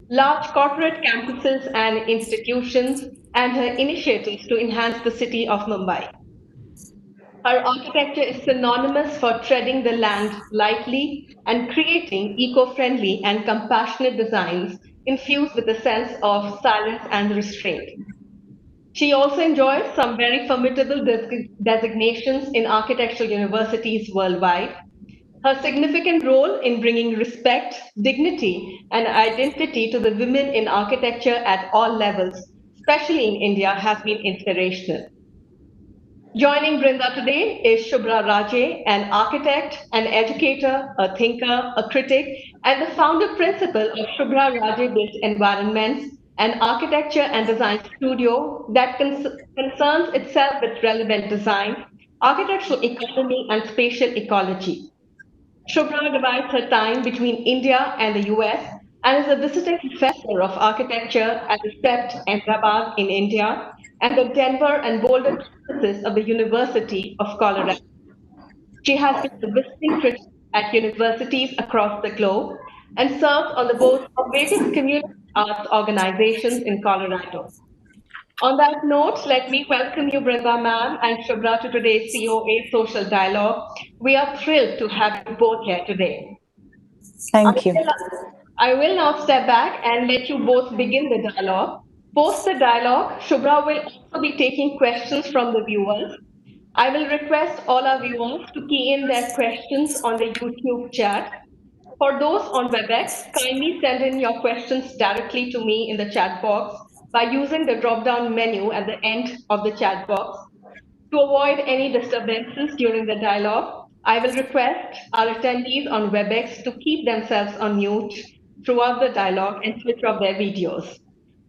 large corporate campuses and institutions, and her initiatives to enhance the city of Mumbai. Her architecture is synonymous for treading the land lightly and creating eco-friendly and compassionate designs infused with a sense of silence and restraint. She also enjoys some very formidable designations in architectural universities worldwide. Her significant role in bringing respect, dignity, and identity to the women in architecture at all levels, especially in India, has been inspirational. Joining Brinda today is Shubhra Raje, an architect, an educator, a thinker, a critic, and the founder principal of Shubhra Raje Built Environments, an architecture and design studio that concerns itself with relevant design, architectural economy, and spatial ecology. Shubhra divides her time between India and the US and is a visiting professor of architecture at the CEPT Ahmedabad in India and the Denver and Boulder campuses of the University of Colorado. She has been a visiting critic at universities across the globe and serves on the boards of various community arts organizations in Colorado. On that note, let me welcome you, Brinda ma'am, and Shubhra to today's COA Social Dialogue. We are thrilled to have you both here today. I Thank you. will, I will now step back and let you both begin the dialogue. Post the dialogue, Shubhra will also be taking questions from the viewers. I will request all our viewers to key in their questions on the YouTube chat. For those on WebEx, kindly send in your questions directly to me in the chat box by using the drop-down menu at the end of the chat box. To avoid any disturbances during the dialogue, I will request our attendees on WebEx to keep themselves on mute throughout the dialogue and switch off their videos.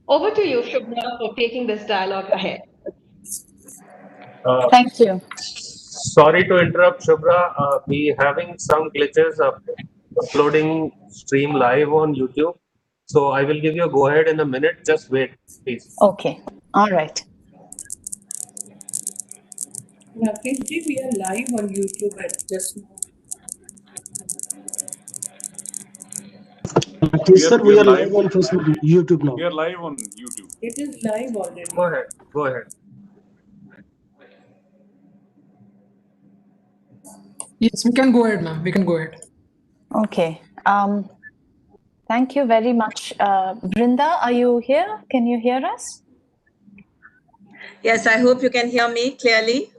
Over to you, Shubhra, for taking this dialogue ahead. Uh, Thank you. Sorry to interrupt, Shubhra. We having some glitches of uploading stream live on YouTube. So I will give you a go ahead in a minute. Just wait, please. Okay. All right. Yeah, Kishji, we are live on YouTube at just now. Yes, sir, we are live on Facebook, YouTube now. We are live on YouTube. It is live already. Go ahead. Go ahead. Yes, we can go ahead, ma'am. We can go ahead. Okay. Thank you very much. Brinda, are you here? Can you hear us? Yes, I hope you can hear me clearly.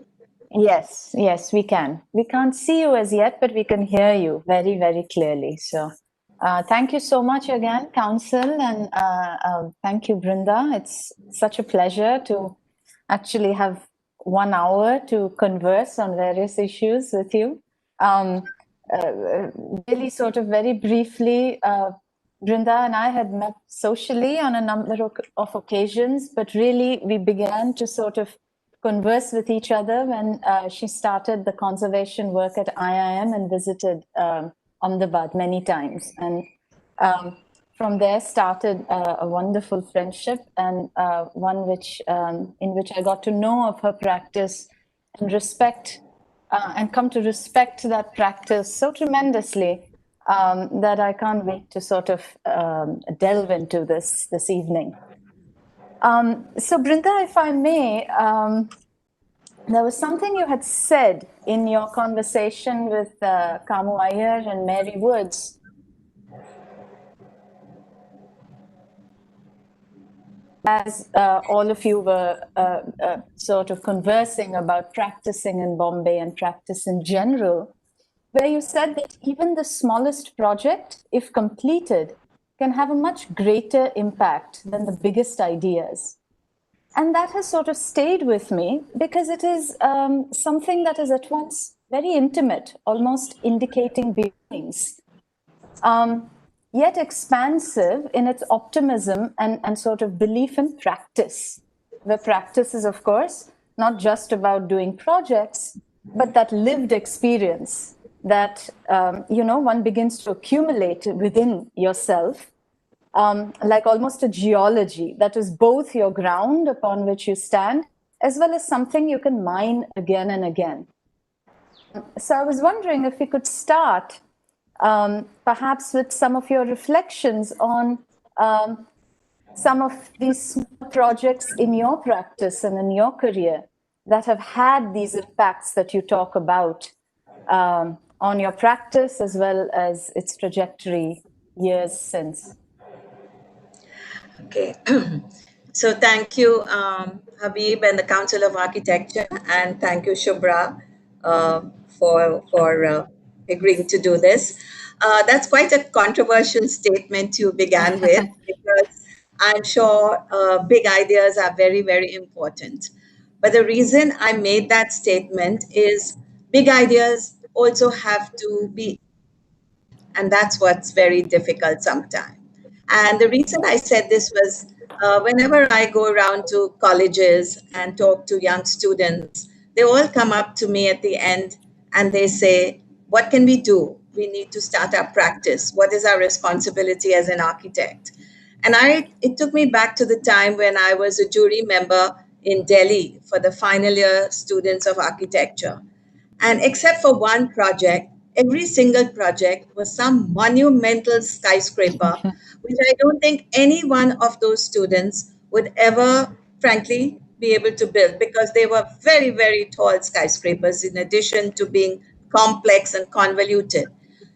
Yes, yes, we can. We can't see you as yet, but we can hear you very, very clearly. So thank you so much again, Council, and thank you, Brinda. It's such a pleasure to actually have 1 hour to converse on various issues with you. Really sort of very briefly, Brinda and I had met socially on a number of occasions, but really we began to sort of converse with each other when she started the conservation work at IIM and visited Ahmedabad many times. And from there started a wonderful friendship, and one which in which I got to know of her practice and respect and come to respect that practice so tremendously that I can't wait to sort of delve into this evening. So Brinda, if I may, there was something you had said in your conversation with Kamu Iyer and Mary Woods. As all of you were sort of conversing about practicing in Bombay and practice in general, where you said that even the smallest project, if completed, can have a much greater impact than the biggest ideas. And that has sort of stayed with me because it is something that is at once very intimate, almost indicating beginnings, yet expansive in its optimism and sort of belief in practice, where practice is, of course, not just about doing projects, but that lived experience that, one begins to accumulate within yourself, like almost a geology that is both your ground upon which you stand, as well as something you can mine again and again. So I was wondering if we could start perhaps with some of your reflections on some of these small projects in your practice and in your career that have had these impacts that you talk about on your practice as well as its trajectory years since? Okay. So thank you, Habib and the Council of Architecture, and thank you, Shubhra, for agreeing to do this. That's quite a controversial statement you began with, because I'm sure big ideas are very, very important. But the reason I made that statement is big ideas also have to be, and that's what's very difficult sometimes. And the reason I said this was whenever I go around to colleges and talk to young students, they all come up to me at the end and they say, what can we do? We need to start our practice. What is our responsibility as an architect? And it took me back to the time when I was a jury member in Delhi for the final year students of architecture. And except for one project, every single project was some monumental skyscraper, which I don't think any one of those students would ever, frankly, be able to build, because they were very, very tall skyscrapers in addition to being complex and convoluted.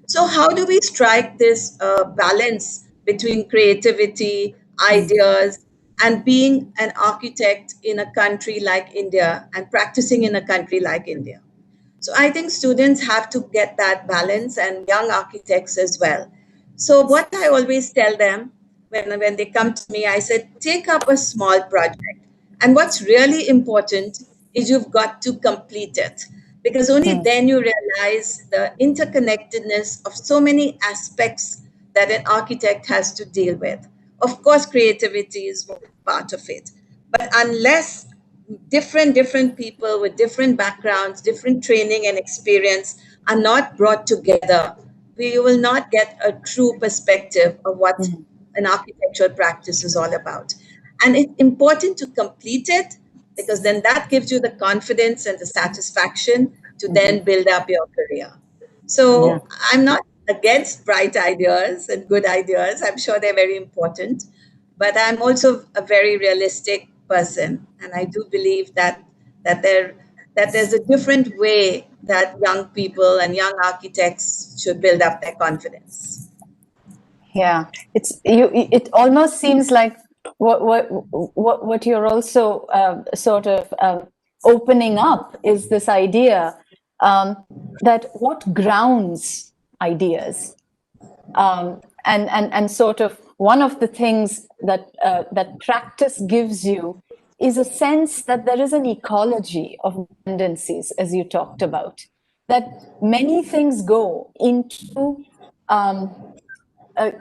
So, how do we strike this balance between creativity, ideas, and being an architect in a country like India and practicing in a country like India? So I think students have to get that balance, and young architects as well. So what I always tell them when they come to me, I said, take up a small project. And what's really important is you've got to complete it, because only then you realize the interconnectedness of so many aspects that an architect has to deal with. Of course, creativity is part of it. But unless different people with different backgrounds, different training and experience are not brought together, we will not get a true perspective of what an architectural practice is all about. And it's important to complete it, because then that gives you the confidence and the satisfaction to then build up your career. So I'm not against bright ideas and good ideas. I'm sure they're very important, but I'm also a very realistic person, and I do believe that there that there's a different way that young people and young architects should build up their confidence. Yeah, it almost seems like what you're also sort of opening up is this idea that what grounds ideas, and sort of one of the things that that practice gives you is a sense that there is an ecology of tendencies, as you talked about, that many things go into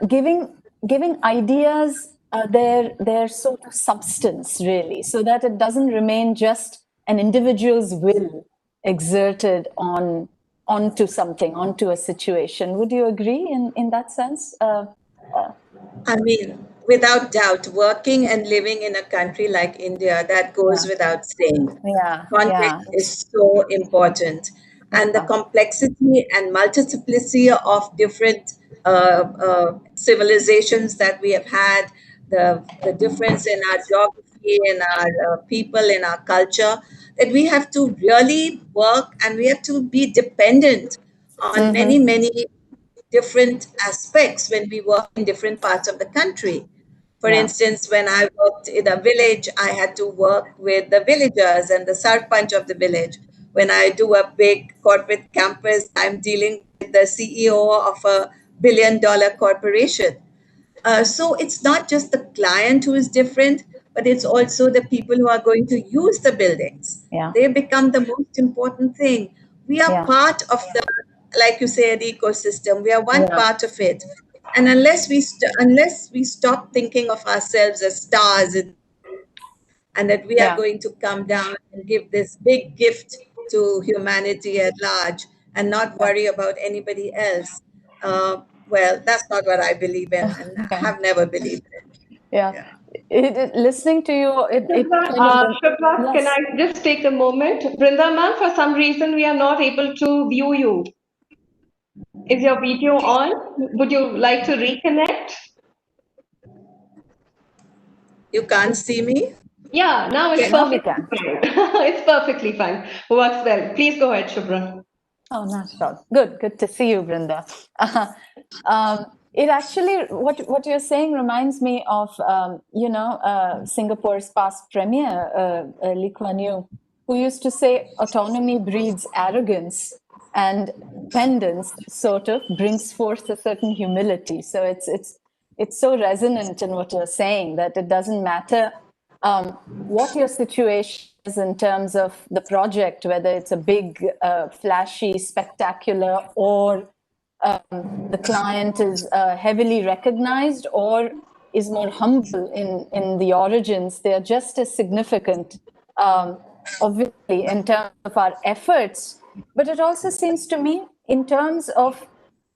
giving ideas their sort of substance, really, so that it doesn't remain just an individual's will exerted onto something, onto a situation. Would you agree in that sense? I mean, without doubt, working and living in a country like India, that goes without saying. Context is so important. And the complexity and multiplicity of different civilizations that we have had, the difference in our geography, in our people, in our culture, that we have to really work, and we have to be dependent on many, many different aspects when we work in different parts of the country. For instance, when I worked in a village, I had to work with the villagers and the sarpanch of the village. When I do a big corporate campus, I'm dealing with the CEO of a $1 billion corporation. So it's not just the client who is different, but it's also the people who are going to use the buildings. They become the most important thing. We are part of the, like you say, the ecosystem. We are one part of it. And unless we stop thinking of ourselves as stars, and that we are going to come down and give this big gift to humanity at large and not worry about anybody else, well, that's not what I believe in, and have never believed in. Listening to you, Shubhra, can I just take a moment? Brinda ma'am, for some reason we are not able to view you. Is your video on? Would you like to reconnect? You can't see me? Yeah, now it's Okay. Now we perfectly can. fine. It's perfectly fine. Works well. Please go ahead, Shubhra. Oh, not at all. Good to see you, Brinda. It actually, what you're saying reminds me of, Singapore's past premier, Lee Kuan Yew, who used to say autonomy breeds arrogance and dependence sort of brings forth a certain humility. So it's so resonant in what you're saying that it doesn't matter what your situation is in terms of the project, whether it's a big, flashy, spectacular, or the client is heavily recognized or is more humble in the origins, they are just as significant, obviously, in terms of our efforts. But it also seems to me, in terms of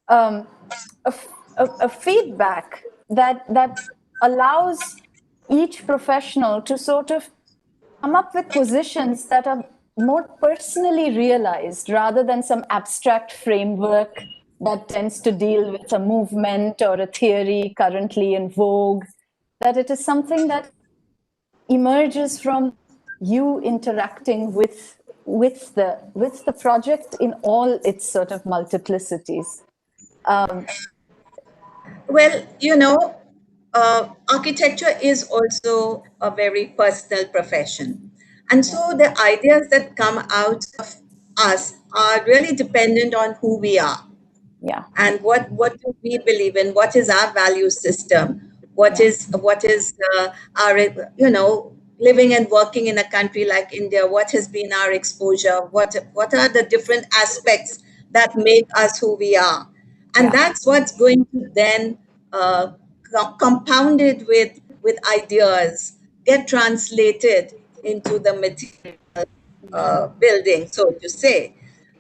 um, a feedback that allows each professional to sort of come up with positions that are more personally realized rather than some abstract framework that tends to deal with a movement or a theory currently in vogue, that it is something that emerges from you interacting with the project in all its sort of multiplicities. Well, architecture is also a very personal profession. And so the ideas that come out of us are really dependent on who we are Yeah, and what do we believe in, what is our value system, what yeah, is our living and working in a country like India, what has been our exposure, what are the different aspects that make us who we are, and yeah, that's what's going to then compounded with ideas get translated into the material building, so to say,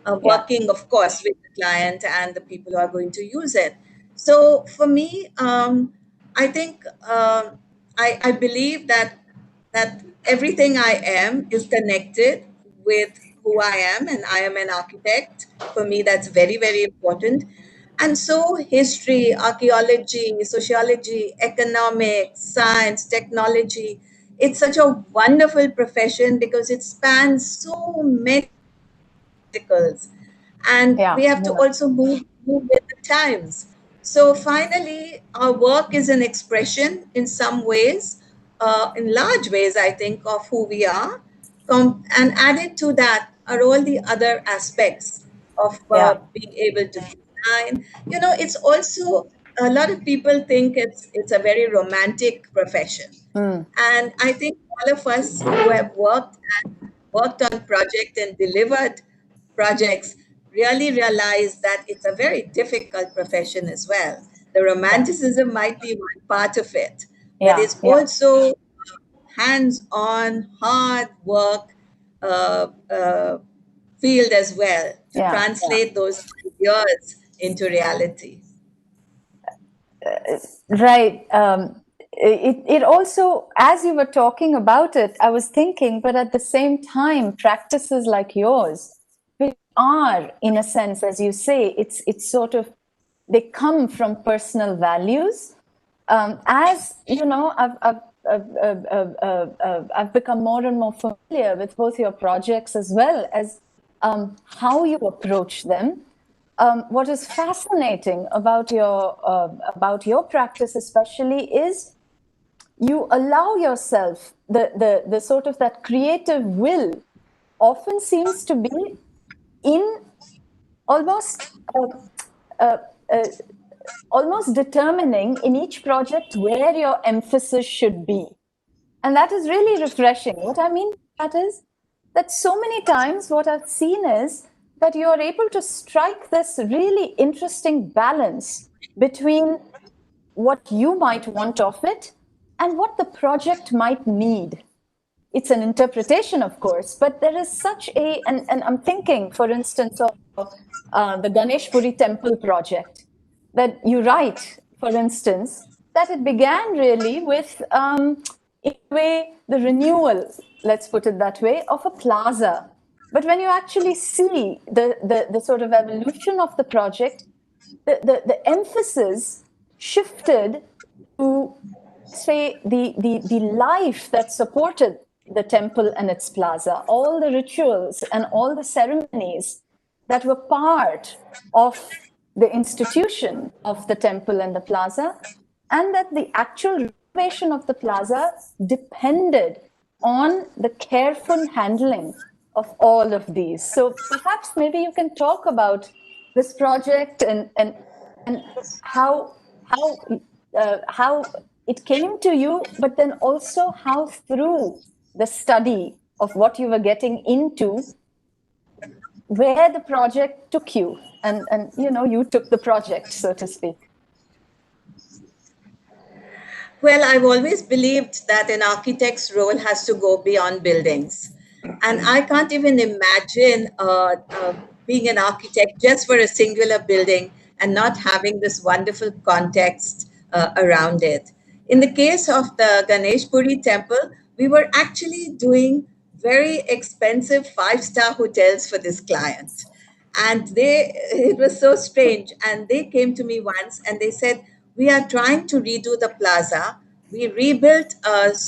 yeah, working, of course, with the client and the people who are going to use it. So for me, I think I believe that everything I am is connected with who I am, and I am an architect. For me, that's very, very important. And so, history, archaeology, sociology, economics, science, technology, it's such a wonderful profession because it spans so many verticals. And yeah, we have to yeah, also move with the times. So finally, our work is an expression in some ways, in large ways, I think, of who we are. And added to that are all the other aspects of yeah. being able to design. It's also a lot of people think it's a very romantic profession, Mm, and I think all of us who have worked on project and delivered projects really realize that it's a very difficult profession as well. The yeah, romanticism might be one part of it, but yeah, it's yeah, also hands-on, hard work field as well to yeah, yeah. translate those ideas into reality. Right. It also, as you were talking about it, I was thinking, but at the same time, practices like yours, which are, in a sense, as you say, it's sort of, they come from personal values. As you know, I've become more and more familiar with both your projects as well as how you approach them. What is fascinating about your practice, especially, is you allow yourself the sort of that creative will often seems to be in almost uh, uh, almost determining in each project where your emphasis should be. And that is really refreshing. What I mean by that is that so many times what I've seen is that you are able to strike this really interesting balance between what you might want of it and what the project might need. It's an interpretation, of course, but there is such and I'm thinking, for instance, of the Ganesh Puri temple project, that you write, for instance, that it began really with, in a way, the renewal, let's put it that way, of a plaza. But when you actually see the sort of evolution of the project, the emphasis shifted to say, the life that supported the temple and its plaza, all the rituals and all the ceremonies that were part of the institution of the temple and the plaza, and that the actual renovation of the plaza depended on the careful handling of all of these. So perhaps maybe you can talk about this project and how it came to you, but then also how through the study of what you were getting into, where the project took you, and you took the project, so to speak. Well, I've always believed that an architect's role has to go beyond buildings. And I can't even imagine being an architect just for a singular building and not having this wonderful context around it. In the case of the Ganesh Puri temple, we were actually doing very expensive five-star hotels for this client. And it was so strange. And they came to me once and they said, we are trying to redo the plaza. We rebuilt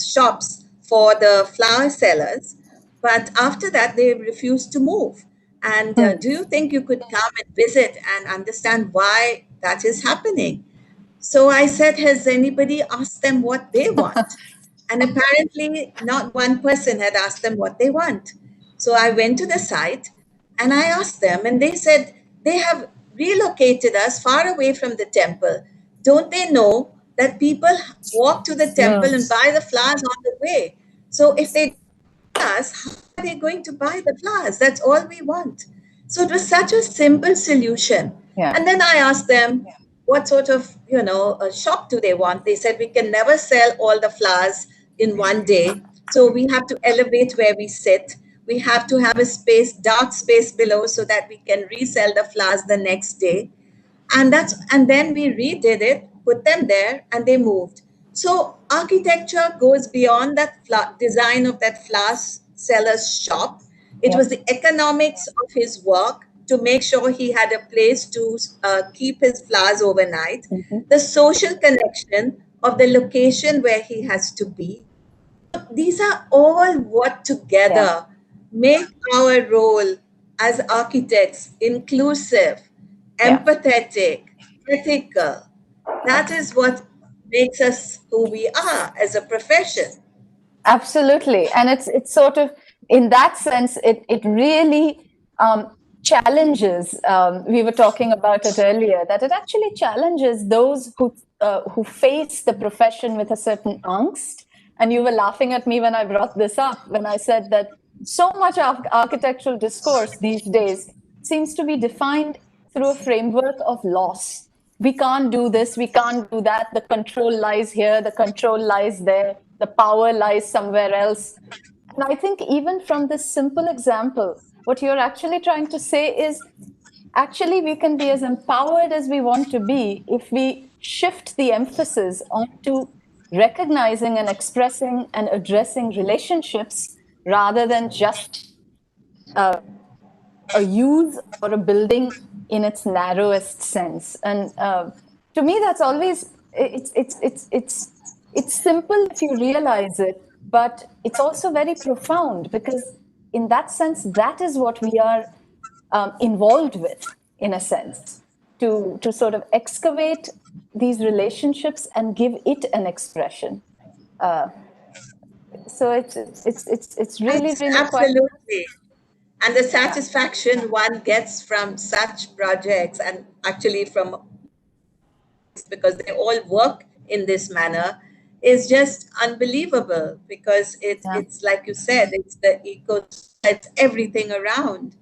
shops for the flower sellers, but after that they refused to move. And do you think you could come and visit and understand why that is happening? So I said, has anybody asked them what they want? And apparently, not one person had asked them what they want. So I went to the site and I asked them, and they said they have relocated us far away from the temple. Don't they know that people walk to the temple and buy the flowers on the way? So if they us, how are they going to buy the flowers? That's all we want. So it was such a simple solution. Yeah. And then I asked them, what sort of, a shop do they want? They said, we can never sell all the flowers in one day. So we have to elevate where we sit. We have to have a space, dark space below so that we can resell the flowers the next day. And then we redid it, put them there, and they moved. So architecture goes beyond that design of that flower seller's shop. It was the economics of his work to make sure he had a place to keep his flowers overnight, the social connection of the location where he has to be. These are all what together make our role as architects inclusive, empathetic, ethical. That is what makes us who we are as a profession. Absolutely. And it's sort of, in that sense, it really challenges, we were talking about it earlier, that it actually challenges those who face the profession with a certain angst. And you were laughing at me when I brought this up, when I said that so much of architectural discourse these days seems to be defined through a framework of loss. We can't do this, we can't do that, the control lies here, the control lies there, the power lies somewhere else. And I think even from this simple example, what you're actually trying to say is, actually we can be as empowered as we want to be if we shift the emphasis onto recognizing and expressing and addressing relationships rather than just a use or a building in its narrowest sense. And to me, that's always, it's simple if you realize it, but it's also very profound, because in that sense, that is what we are involved with, in a sense, to sort of excavate these relationships and give it an expression. So it's really Absolutely. quite. And the satisfaction one gets from such projects, and actually from, because they all work in this manner, is just unbelievable, because it's like you said, it's the it's everything around,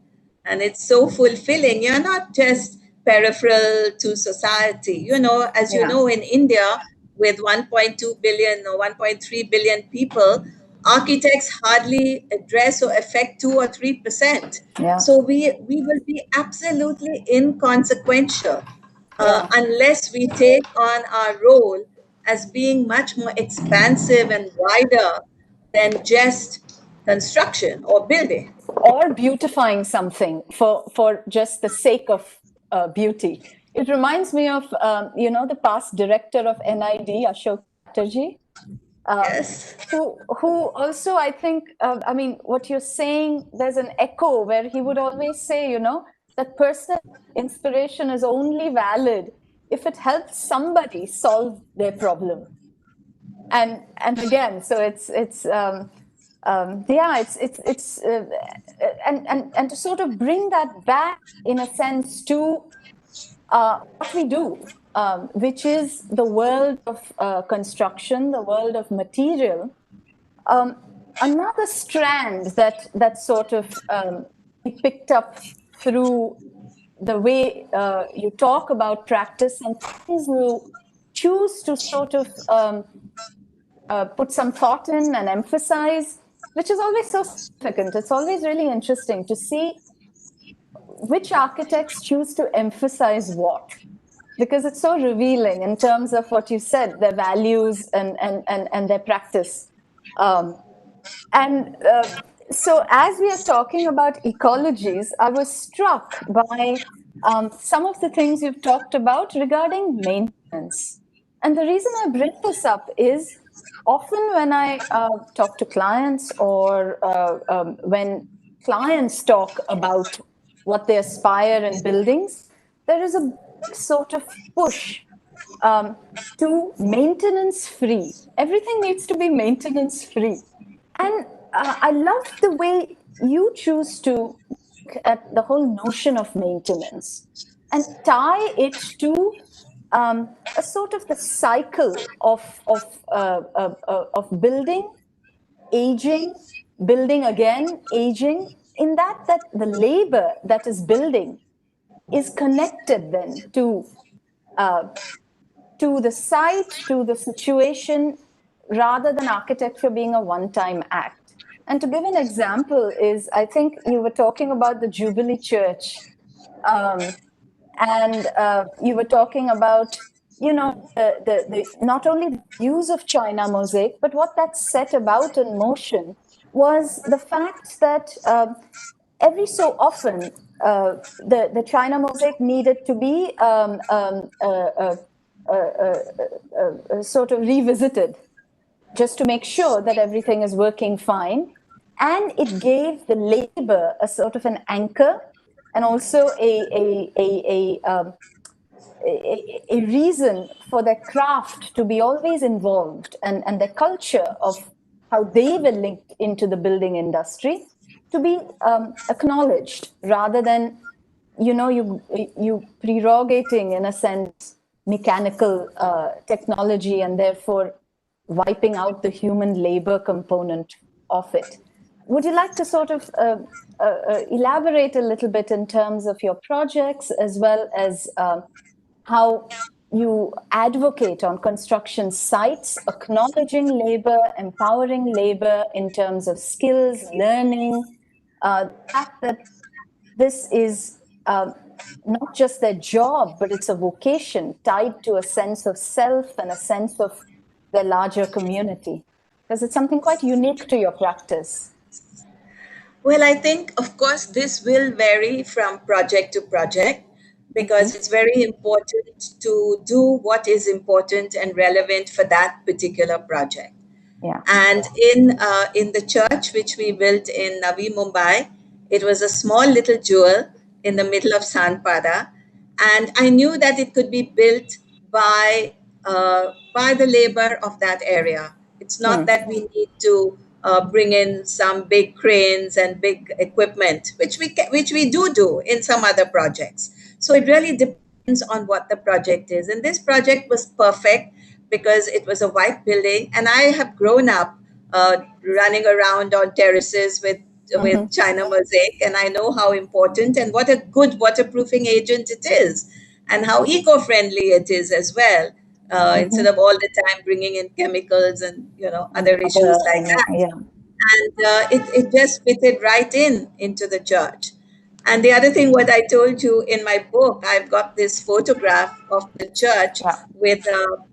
and it's so fulfilling. You're not just peripheral to society. As you know, in India, with 1.2 billion or 1.3 billion people, architects hardly address or affect 2 or 3%. So we will be absolutely inconsequential unless we take on our role as being much more expansive and wider than just construction or building. Or beautifying something for just the sake of beauty. It reminds me of, the past director of NID, Ashok Chatterjee, Yes. who also, I think, I mean, what you're saying, there's an echo where he would always say, that personal inspiration is only valid if it helps somebody solve their problem. And again, so and to sort of bring that back in a sense to what we do, which is the world of construction, the world of material. Another strand that sort of we picked up through the way you talk about practice and things you choose to sort of put some thought in and emphasize, which is always so significant. It's always really interesting to see which architects choose to emphasize what, because it's so revealing in terms of what you said, their values and their practice. So as we are talking about ecologies, I was struck by some of the things you've talked about regarding maintenance. And the reason I bring this up is often when I talk to clients or when clients talk about what they aspire in buildings, there is a sort of push to maintenance free. Everything needs to be maintenance free. And I love the way you choose to look at the whole notion of maintenance and tie it to a sort of the cycle of building, aging, building again, aging. In that the labor that is building is connected then to the site, to the situation, rather than architecture being a one-time act. And to give an example is, I think you were talking about the Jubilee Church, and you were talking about, the not only the use of China mosaic, but what that set about in motion was the fact that every so often the China mosaic needed to be sort of revisited just to make sure that everything is working fine. And it gave the labor a sort of an anchor and also a reason for their craft to be always involved, and their culture of how they were linked into the building industry to be acknowledged, rather than you prerogating, in a sense, mechanical technology and therefore wiping out the human labor component of it. Would you like to sort of elaborate a little bit in terms of your projects, as well as how you advocate on construction sites, acknowledging labor, empowering labor in terms of skills, learning, the fact that this is not just their job, but it's a vocation tied to a sense of self and a sense of their larger community? Because it's something quite unique to your practice. Well, I think, of course, this will vary from project to project, because it's very important to do what is important and relevant for that particular project. Yeah. And in the church which we built in Navi Mumbai, it was a small little jewel in the middle of Sanpada, and I knew that it could be built by the labor of that area. It's not that we need to bring in some big cranes and big equipment, which we do in some other projects. So it really depends on what the project is. And this project was perfect because it was a white building, and I have grown up running around on terraces with China mosaic, and I know how important and what a good waterproofing agent it is, and how eco-friendly it is as well. Instead of all the time bringing in chemicals and other issues like that. Yeah. And it just fitted right into the church. And the other thing, what I told you in my book, I've got this photograph of the church with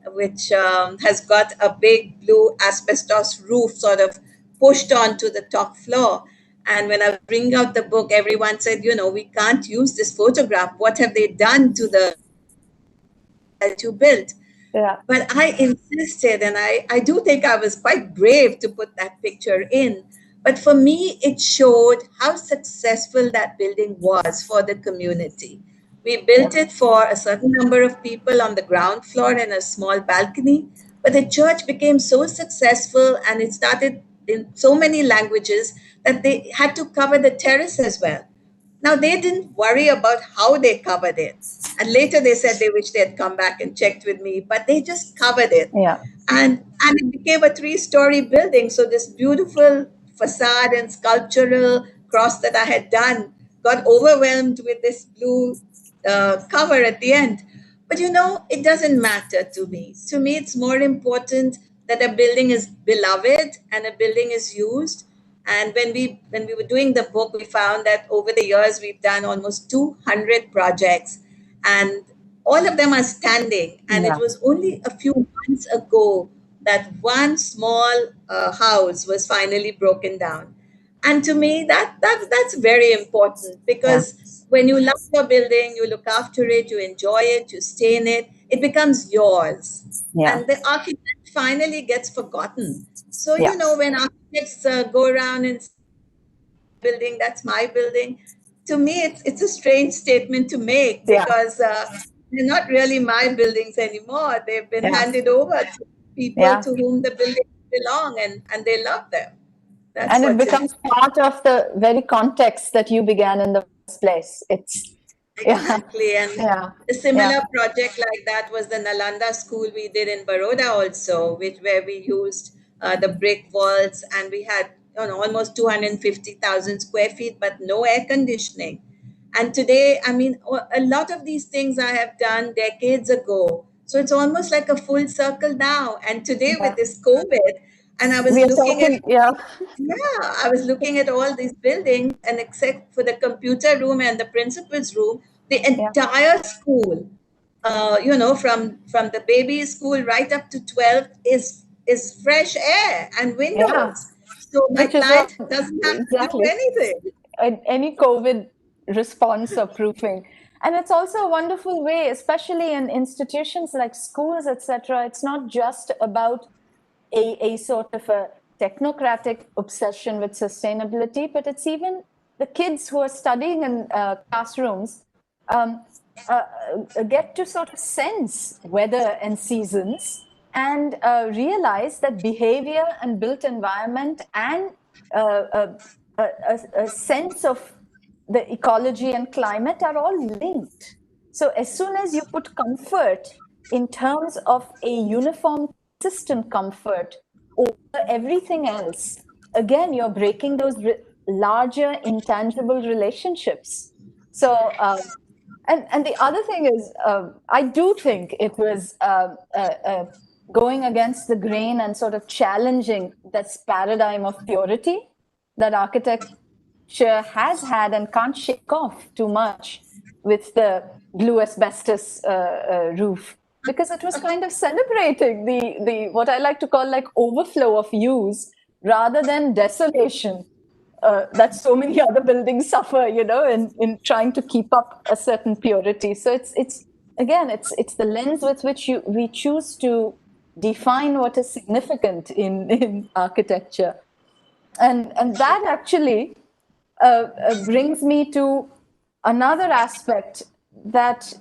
which has got a big blue asbestos roof sort of pushed onto the top floor. And when I bring out the book, everyone said, we can't use this photograph. What have they done to the that you built? Yeah. But I insisted, and I do think I was quite brave to put that picture in. But for me, it showed how successful that building was for the community. We built it for a certain number of people on the ground floor and a small balcony, but the church became so successful and it started in so many languages that they had to cover the terrace as well. Now, they didn't worry about how they covered it. And later they said they wish they had come back and checked with me, but they just covered it. Yeah. And it became a three-story building. So this beautiful facade and sculptural cross that I had done got overwhelmed with this blue cover at the end. But it doesn't matter to me. To me, it's more important that a building is beloved and a building is used. And when we were doing the book, we found that over the years we've done almost 200 projects, and all of them are standing. And it Yeah. was only a few months ago that one small house was finally broken down. And to me, that's very important, Yeah. because when you love your building, you look after it, you enjoy it, you stay in it, it becomes yours. Yeah. And the architect finally gets forgotten. So, Yeah. when architects go around and building, that's my building. To me, it's a strange statement to make, Yeah. because they're not really my buildings anymore. They've been Yeah. handed over to people Yeah. to whom the buildings belong, and they love them. That's And it what to me. becomes part of the very context that you began in the first place. It's Exactly. And yeah. a similar project like that was the Nalanda school we did in Baroda also, where we used the brick walls, and we had almost 250,000 square feet, but no air conditioning. And today, I mean, a lot of these things I have done decades ago. So it's almost like a full circle now. And today with this COVID, and I was We are looking at talking, yeah. yeah, I was looking at all these buildings, and except for the computer room and the principal's room, the entire school, from the baby school right up to 12 is fresh air and Yeah. windows. So my Which is what client doesn't have to do exactly anything. any COVID response or proofing. And it's also a wonderful way, especially in institutions like schools, etc. It's not just about a sort of a technocratic obsession with sustainability, but it's even the kids who are studying in classrooms um, get to sort of sense weather and seasons and realize that behavior and built environment and a sense of the ecology and climate are all linked. So as soon as you put comfort in terms of a uniform, consistent comfort over everything else, again, you're breaking those larger intangible relationships. So, and the other thing is, I do think it was going against the grain and sort of challenging this paradigm of purity that architecture has had and can't shake off too much with the blue asbestos roof, because it was kind of celebrating the what I like to call like overflow of use rather than desolation that so many other buildings suffer, in trying to keep up a certain purity. So it's again, it's the lens with which we choose to define what is significant in architecture, and that actually brings me to another aspect that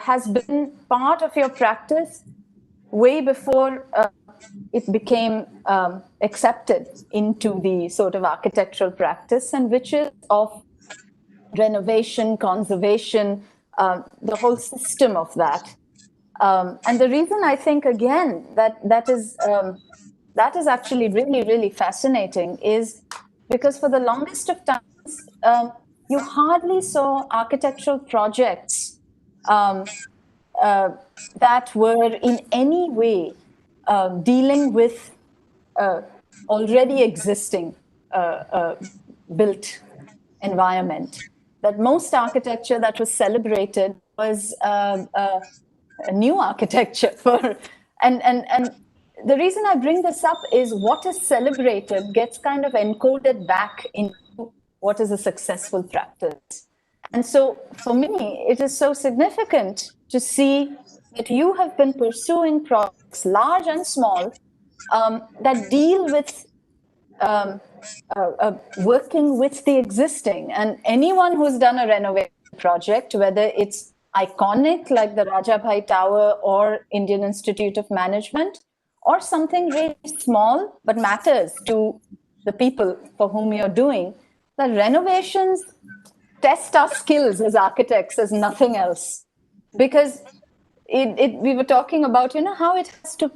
has been part of your practice way before it became accepted into the sort of architectural practice, and which is of renovation, conservation, the whole system of that. And the reason I think, again, that is actually really, really fascinating is because for the longest of times, you hardly saw architectural projects that were in any way dealing with already existing built environment. That most architecture that was celebrated was a new architecture for, and the reason I bring this up is what is celebrated gets kind of encoded back into what is a successful practice. And so for me, it is so significant to see that you have been pursuing projects, large and small, that deal with working with the existing. And anyone who's done a renovation project, whether it's iconic like the Rajabhai Tower or Indian Institute of Management, or something really small but matters to the people for whom you're doing, the renovations test our skills as architects as nothing else. Because we were talking about, how it has to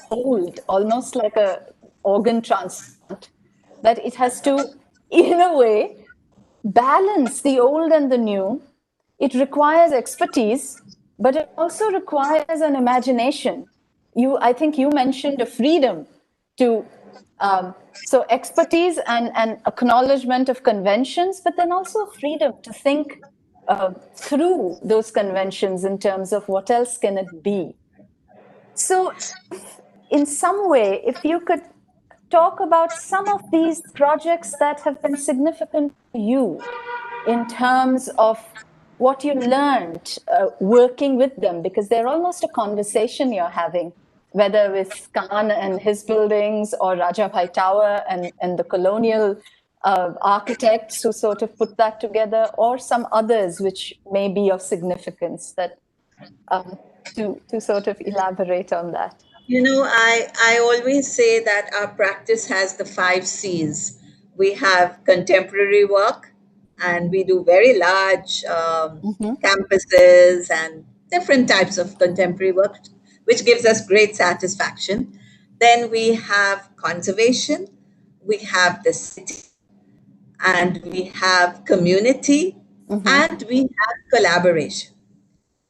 hold almost like a organ transplant, that it has to, in a way, balance the old and the new. It requires expertise, but it also requires an imagination. I think you mentioned a freedom to, so expertise and acknowledgement of conventions, but then also freedom to think through those conventions in terms of what else can it be. So in some way, if you could talk about some of these projects that have been significant to you in terms of what you learned working with them, because they're almost a conversation you're having, whether with Khan and his buildings or Rajabhai Tower and the colonial architects who sort of put that together, or some others which may be of significance, that to sort of elaborate on that. I always say that our practice has the 5 C's. We have contemporary work, and we do very large campuses and different types of contemporary work, which gives us great satisfaction. Then we have conservation, we have the city, and we have community, and we have collaboration.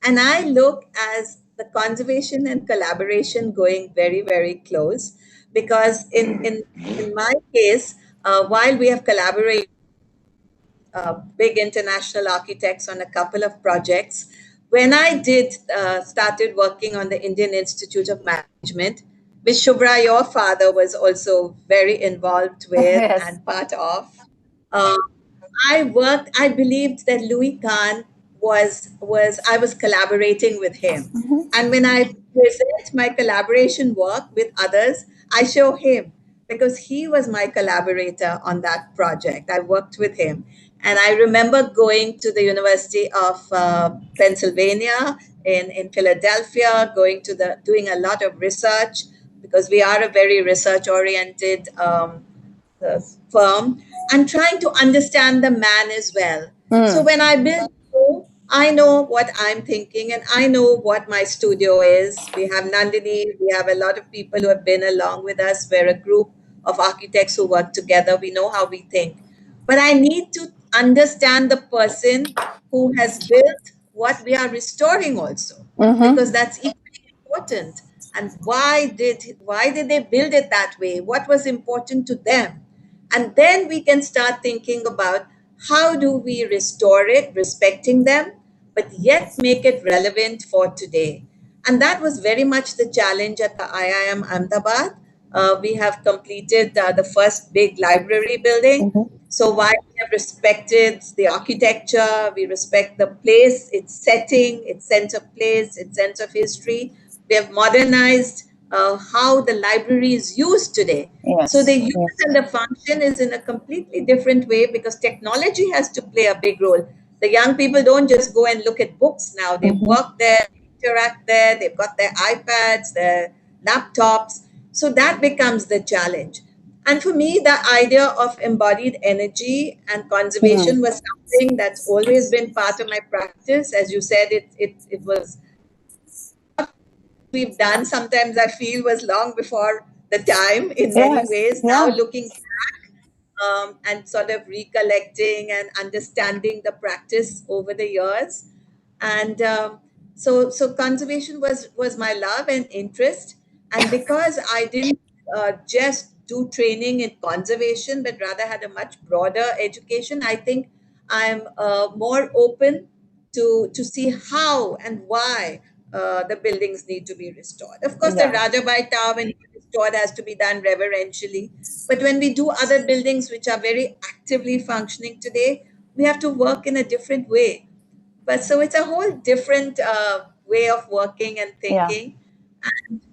And I look as the conservation and collaboration going very, very close, because in my case, while we have collaborated big international architects on a couple of projects, when I did started working on the Indian Institute of Management, which Shubhra, your father, was also very involved with Yes. and part of. Uh, I believed that Louis Kahn I was collaborating with him. And when I present my collaboration work with others, I show him, because he was my collaborator on that project. I worked with him. And I remember going to the University of Pennsylvania in Philadelphia, doing a lot of research, because we are a very research oriented firm, and trying to understand the man as well. So when I build a home, I know what I'm thinking, and I know what my studio is. We have Nandini, we have a lot of people who have been along with us. We're a group of architects who work together. We know how we think. But I need to understand the person who has built what we are restoring also, because that's equally important. And why did they build it that way? What was important to them? And then we can start thinking about how do we restore it, respecting them, but yet make it relevant for today. And that was very much the challenge at the IIM Ahmedabad. We have completed the first big library building. So while we have respected the architecture, we respect the place, its setting, its sense of place, its sense of history, we have modernized how the library is used today. Yes. So the use and the function is in a completely different way, because technology has to play a big role. The young people don't just go and look at books now. They work there, interact there, they've got their iPads, their laptops. So that becomes the challenge. And for me, the idea of embodied energy and conservation was something that's always been part of my practice. As you said, it was we've done, sometimes I feel, was long before the time in many ways. Now looking back and sort of recollecting and understanding the practice over the years. And so conservation was my love and interest. And because I didn't just do training in conservation, but rather had a much broader education, I think I'm more open to see how and why the buildings need to be restored. Of course, the Rajabai Tower, when it's restored, has to be done reverentially. But when we do other buildings which are very actively functioning today, we have to work in a different way. But so it's a whole different way of working and thinking.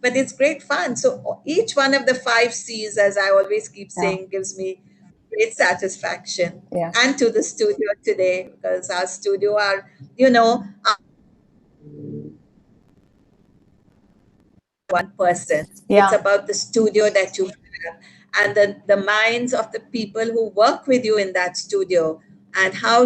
But it's great fun. So each one of the 5 C's, as I always keep saying, gives me great satisfaction. Yeah. And to the studio today, because our studio are, you know, one person. Yeah. It's about the studio that you have and the minds of the people who work with you in that studio. And how,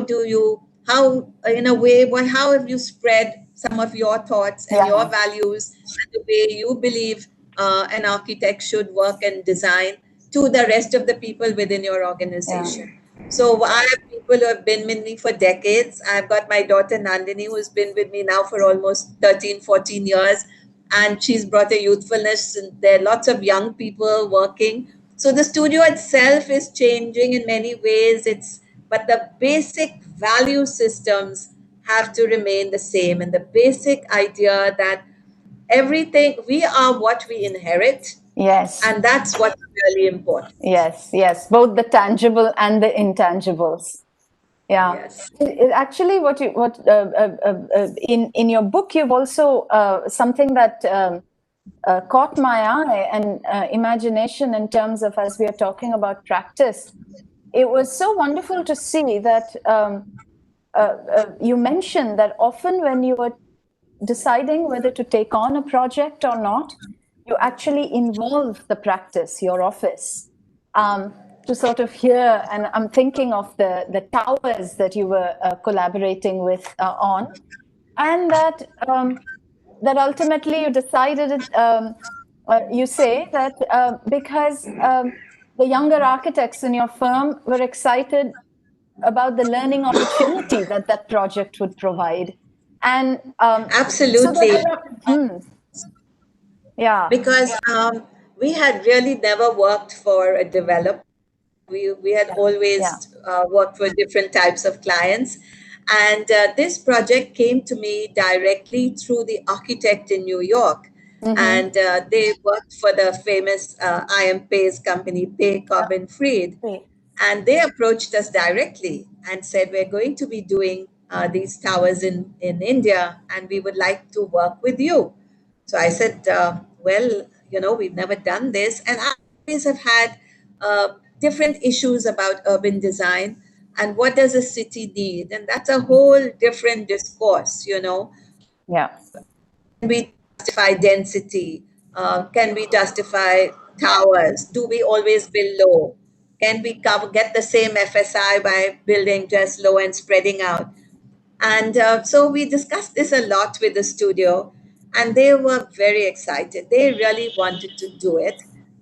in a way, how have you spread some of your thoughts and your values and the way you believe an architect should work and design to the rest of the people within your organization. So I have people who have been with me for decades. I've got my daughter Nandini, who's been with me now for almost 13, 14 years. And she's brought a youthfulness, and there are lots of young people working. So the studio itself is changing in many ways. But the basic value systems have to remain the same. And the basic idea that everything, we are what we inherit. Yes. And that's what's really important. Yes. Both the tangible and the intangibles. Yeah. Yes. Actually, in your book, you've also something that caught my eye and imagination in terms of, as we are talking about practice. It was so wonderful to see that you mentioned that often when you are deciding whether to take on a project or not, you actually involve the practice, your office, to sort of hear. And I'm thinking of the towers that you were collaborating with on, and that ultimately you decided, you say that because the younger architects in your firm were excited about the learning opportunity that project would provide. And absolutely. Yeah. Because we had really never worked for a developer. We had always worked for different types of clients. And this project came to me directly through the architect in New York. And they worked for the famous IM company, Pay Carbon Freed. And they approached us directly and said, we're going to be doing these towers in India, and we would like to work with you. So I said, well, we've never done this. And I always have had different issues about urban design and what does a city need. And that's a whole different discourse, Yeah. Can we justify density? Can we justify towers? Do we always build low? Can we get the same FSI by building just low and spreading out? And so we discussed this a lot with the studio, and they were very excited. They really wanted to do it.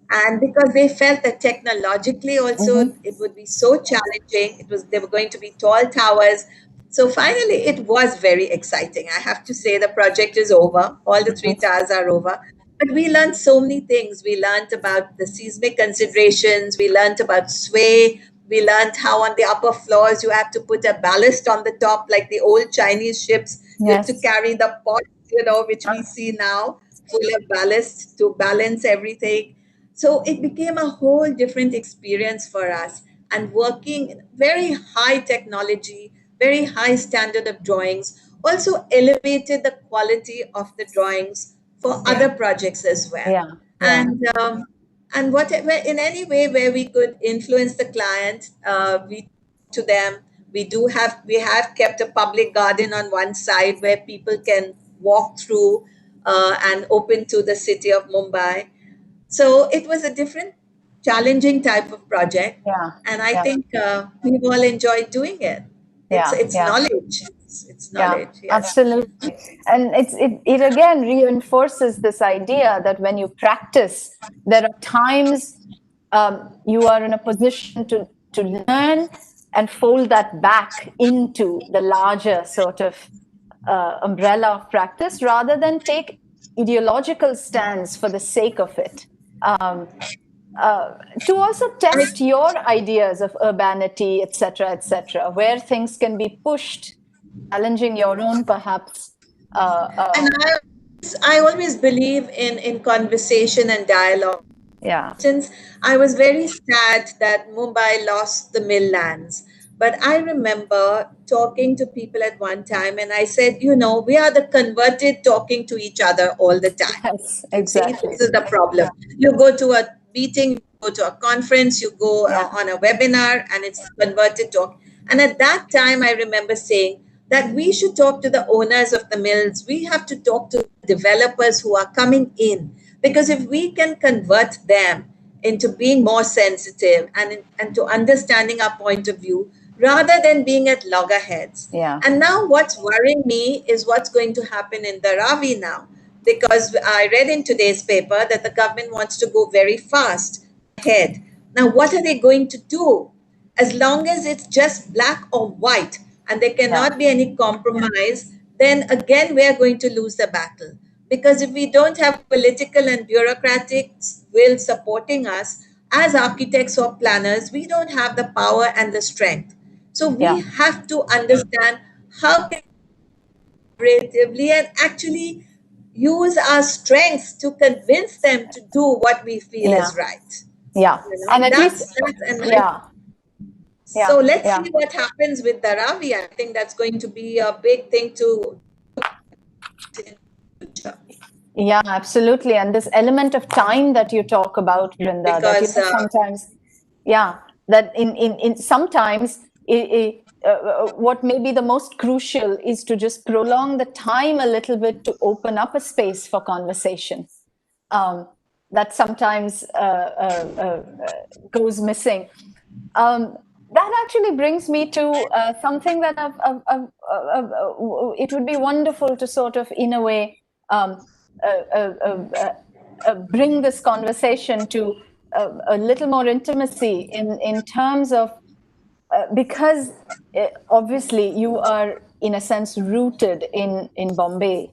And because they felt that technologically also it would be so challenging, they were going to be tall towers. So finally, it was very exciting. I have to say, the project is over. All the 3 towers are over. But we learned so many things. We learned about the seismic considerations. We learned about sway. We learned how on the upper floors you have to put a ballast on the top, like the old Chinese ships. You have to carry the pot, which we see now, full of ballast to balance everything. So it became a whole different experience for us. And working very high technology, very high standard of drawings, also elevated the quality of the drawings for other projects as well. And whatever, in any way where we could influence the client, we to them. We have kept a public garden on one side where people can walk through and open to the city of Mumbai. So it was a different, challenging type of project, and I think we've all enjoyed doing it. It's knowledge. It's knowledge. Yes. Absolutely. And it again reinforces this idea that when you practice, there are times you are in a position to learn and fold that back into the larger sort of umbrella of practice, rather than take ideological stands for the sake of it. To also test your ideas of urbanity, etc., where things can be pushed, challenging your own, perhaps. And I always believe in conversation and dialogue. Yeah. Since I was very sad that Mumbai lost the mill lands, But I remember talking to people at one time, and I said, you know, we are the converted talking to each other all the time. Yes, You see, exactly. this is the problem. You go to a meeting, you go to a conference, you go Yeah. on a webinar, and it's converted talk. And at that time, I remember saying that we should talk to the owners of the mills. We have to talk to developers who are coming in, because if we can convert them into being more sensitive and to understanding our point of view rather than being at loggerheads. Yeah. And now what's worrying me is what's going to happen in the Ravi now, because I read in today's paper that the government wants to go very fast ahead. Now, what are they going to do? As long as it's just black or white and there cannot be any compromise, then again we are going to lose the battle. Because if we don't have political and bureaucratic will supporting us as architects or planners, we don't have the power and the strength. So we have to understand how can we collaboratively and actually use our strengths to convince them to do what we feel is right. Yeah. You know, And at that's least, and yeah. so let's see what happens with the Ravi. I think that's going to be a big thing to in the future. Yeah, absolutely. And this element of time that you talk about, Brinda, that you Because know, sometimes, that in sometimes what may be the most crucial is to just prolong the time a little bit to open up a space for conversation. That sometimes goes missing. That actually brings me to something that it would be wonderful to sort of, in a way, bring this conversation to a little more intimacy in terms of because obviously you are in a sense rooted in Bombay,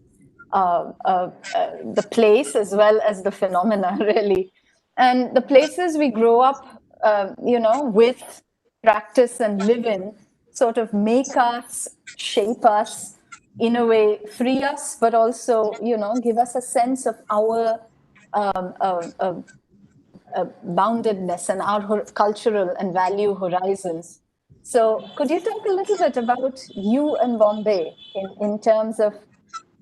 the place as well as the phenomena really, and the places we grow up, with, practice and live in, sort of make us, shape us, in a way free us, but also give us a sense of our boundedness and our cultural and value horizons. So, could you talk a little bit about you and Bombay in terms of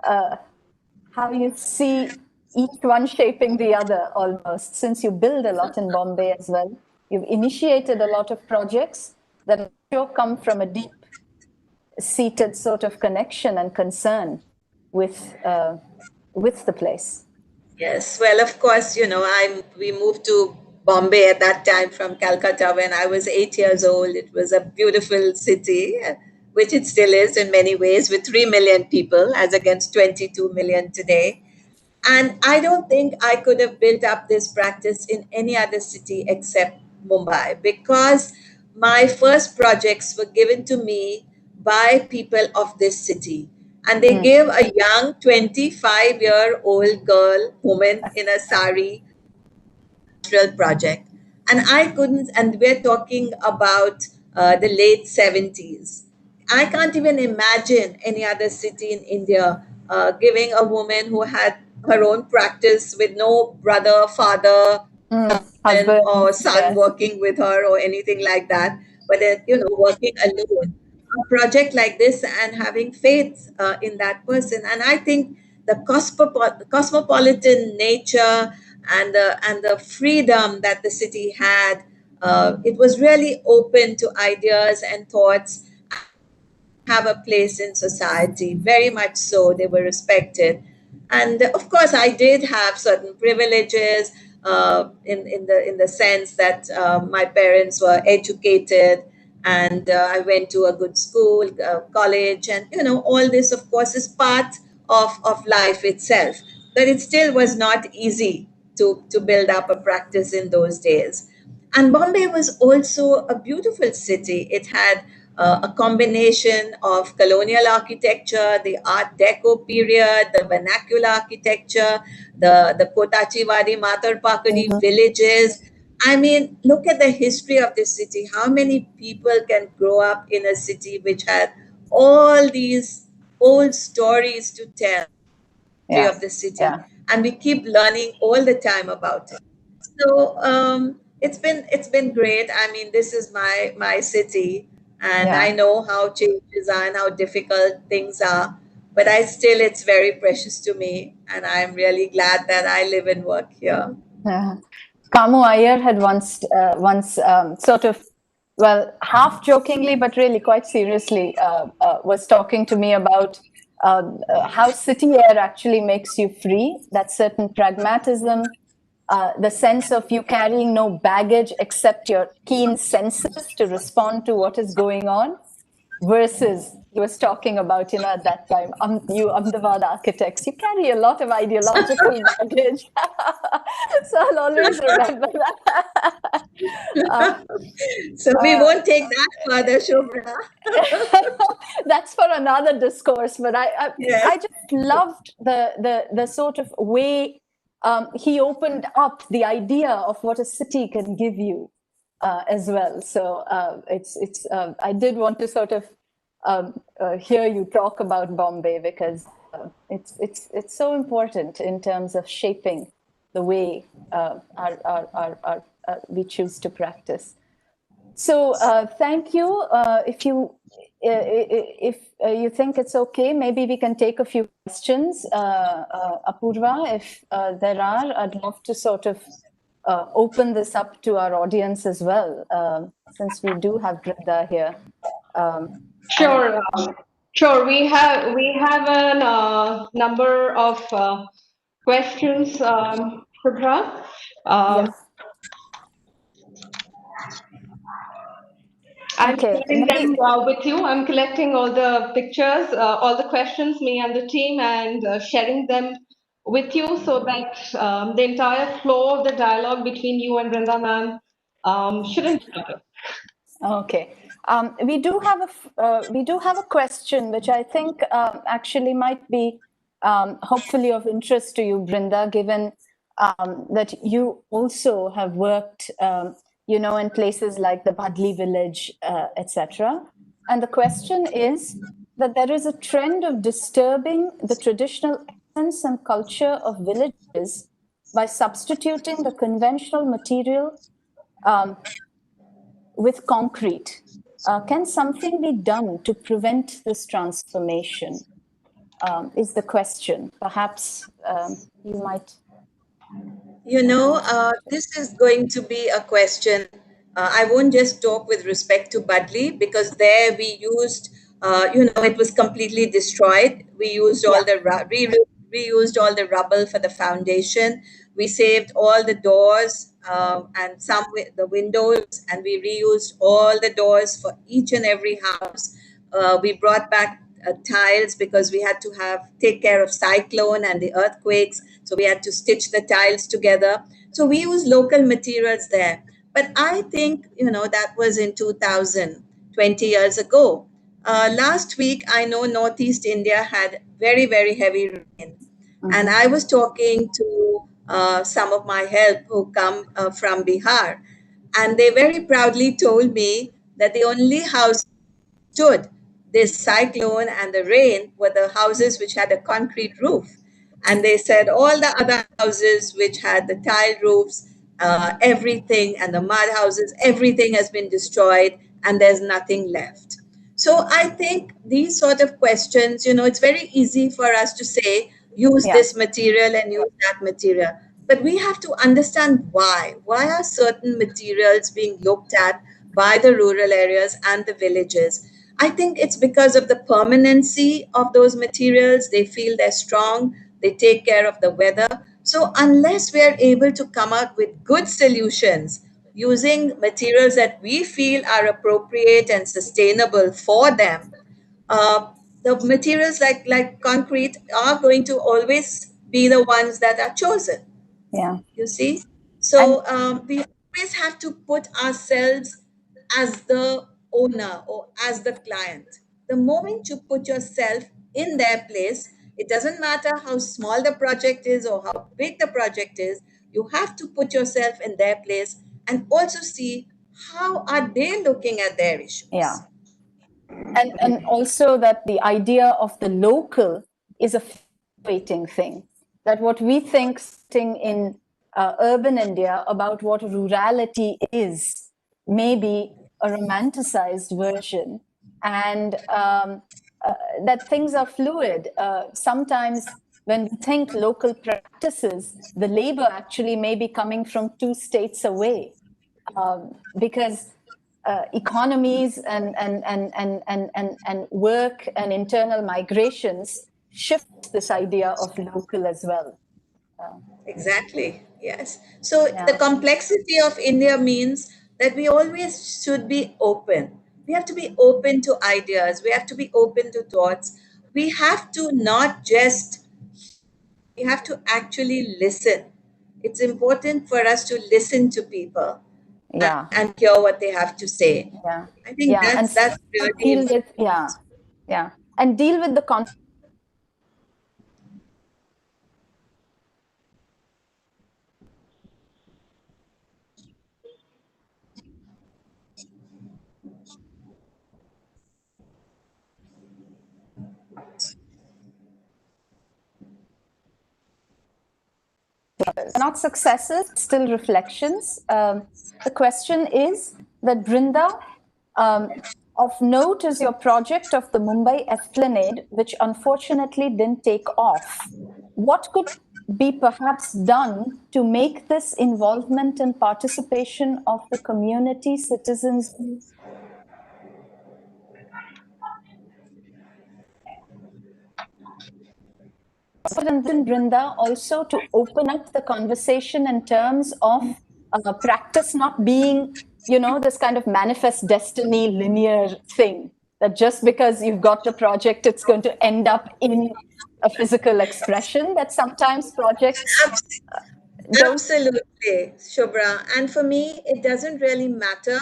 how you see each one shaping the other almost, since you build a lot in Bombay as well? You've initiated a lot of projects that I'm sure come from a deep seated sort of connection and concern with the place. yes, well, of course, you know, we moved to Bombay at that time from Calcutta when I was 8 years old. It was a beautiful city, which it still is in many ways, with 3 million people as against 22 million today. And I don't think I could have built up this practice in any other city except Mumbai, because my first projects were given to me by people of this city. And they gave a young 25-year-old girl, woman in a sari, industrial project. And I couldn't, and we're talking about the late 70s. I can't even imagine any other city in India giving a woman who had her own practice with no brother, father, husband, Husband, or son yes. working with her or anything like that, but then, you know, working alone. A project like this and having faith in that person. And I think the cosmopolitan nature and the freedom that the city had, it was really open to ideas and thoughts, have a place in society. Very much so, they were respected. And of course, I did have certain privileges in the sense that my parents were educated, and I went to a good school, college, and you know, all this, of course, is part of life itself. But it still was not easy to build up a practice in those days. And Bombay was also a beautiful city. It had a combination of colonial architecture, the Art Deco period, the vernacular architecture, the Kotachiwadi, Matarpakadi villages. I mean, look at the history of this city. How many people can grow up in a city which had all these old stories to tell of the city, and we keep learning all the time about it. So it's been great. I mean, this is my city, And Yeah. I know how changes are and how difficult things are, but it's very precious to me. And I'm really glad that I live and work here. Kamu Iyer had once sort of, well, half jokingly, but really quite seriously, was talking to me about how city air actually makes you free, that certain pragmatism, the sense of you carrying no baggage except your keen senses to respond to what is going on, versus he was talking about, at that time, you Ahmedabad architects, you carry a lot of ideological baggage. So I'll always remember that. So we won't take that further, Shobhra. That's for another discourse, but Yes. I just loved the sort of way he opened up the idea of what a city can give you as well. So it's I did want to sort of hear you talk about Bombay, because it's so important in terms of shaping the way we choose to practice. So thank you. If you think it's okay, maybe we can take a few questions. Apurva, if there are, I'd love to sort of open this up to our audience as well, since we do have Brinda here. Sure, sure. We have a number of questions, Shubhra. Yeah. I'm Okay. sharing them with you. I'm collecting all the pictures, all the questions, me and the team, and sharing them with you so that the entire flow of the dialogue between you and Brinda ma'am shouldn't stutter. Okay. We do have a question which I think actually might be hopefully of interest to you, Brinda, given that you also have worked, in places like the Badli village, etc. And the question is that there is a trend of disturbing the traditional essence and culture of villages by substituting the conventional material with concrete. Can something be done to prevent this transformation? Is the question. Perhaps you might. This is going to be a question. I won't just talk with respect to Budley, because there we used, it was completely destroyed. We used all the reused all the rubble for the foundation. We saved all the doors and the windows, and we reused all the doors for each and every house. We brought back tiles because we had to take care of cyclone and the earthquakes, so we had to stitch the tiles together. So we use local materials there. But I think that was in 2000, 20 years ago. Last week, I know Northeast India had very, very heavy rain, and I was talking to some of my help who come from Bihar, and they very proudly told me that the only house stood this cyclone and the rain were the houses which had a concrete roof. And they said all the other houses which had the tile roofs, everything, and the mud houses, everything has been destroyed and there's nothing left. So I think these sort of questions, it's very easy for us to say, use this material and use that material. But we have to understand why. Why are certain materials being looked at by the rural areas and the villages? I think it's because of the permanency of those materials. They feel they're strong, they take care of the weather. So, unless we are able to come out with good solutions using materials that we feel are appropriate and sustainable for them, the materials like concrete are going to always be the ones that are chosen. Yeah. You see? So we always have to put ourselves as the owner or as the client. The moment you put yourself in their place, it doesn't matter how small the project is or how big the project is, you have to put yourself in their place and also see how are they looking at their issues. Yeah. And also that the idea of the local is a fluctuating thing. That what we think sitting in urban India about what rurality is, maybe a romanticized version, and that things are fluid. Sometimes when we think local practices, the labor actually may be coming from 2 states away, because economies and work and internal migrations shift this idea of local as well. Exactly. Yes. So the complexity of India means that we always should be open. We have to be open to ideas. We have to be open to thoughts. We have to not just, we have to actually listen. It's important for us to listen to people Yeah, and hear what they have to say. yeah, I think yeah, and that's really deal with important. and deal with the not successes, still reflections. The question is that Brinda, of note is your project of the Mumbai Esplanade, which unfortunately didn't take off. What could be perhaps done to make this involvement and participation of the community, citizens, and then Brinda also to open up the conversation in terms of practice not being, this kind of manifest destiny linear thing, that just because you've got the project, it's going to end up in a physical expression, that sometimes projects don't. Absolutely, Shubhra. And for me, it doesn't really matter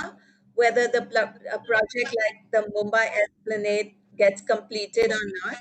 whether a project like the Mumbai Esplanade gets completed or not.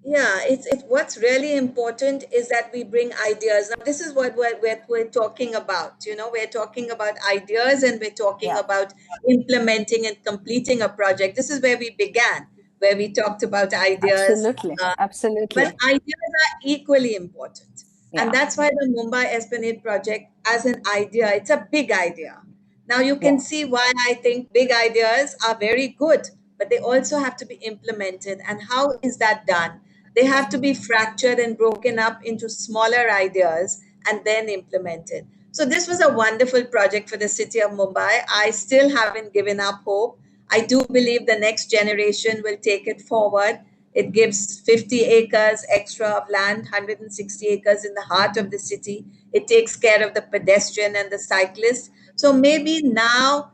Yeah, it's what's really important is that we bring ideas. Now, this is what we're talking about. We're talking about ideas, and we're talking Yeah, about implementing and completing a project. This is where we began, where we talked about ideas. absolutely, uh, absolutely. But ideas are equally important. And Yeah, that's why the Mumbai Esplanade project, as an idea, it's a big idea. Now you can yeah, see why I think big ideas are very good, but they also have to be implemented. And how is that done? They have to be fractured and broken up into smaller ideas and then implemented. So this was a wonderful project for the city of Mumbai. I still haven't given up hope. I do believe the next generation will take it forward. It gives 50 acres extra of land, 160 acres in the heart of the city. It takes care of the pedestrian and the cyclist. So maybe now,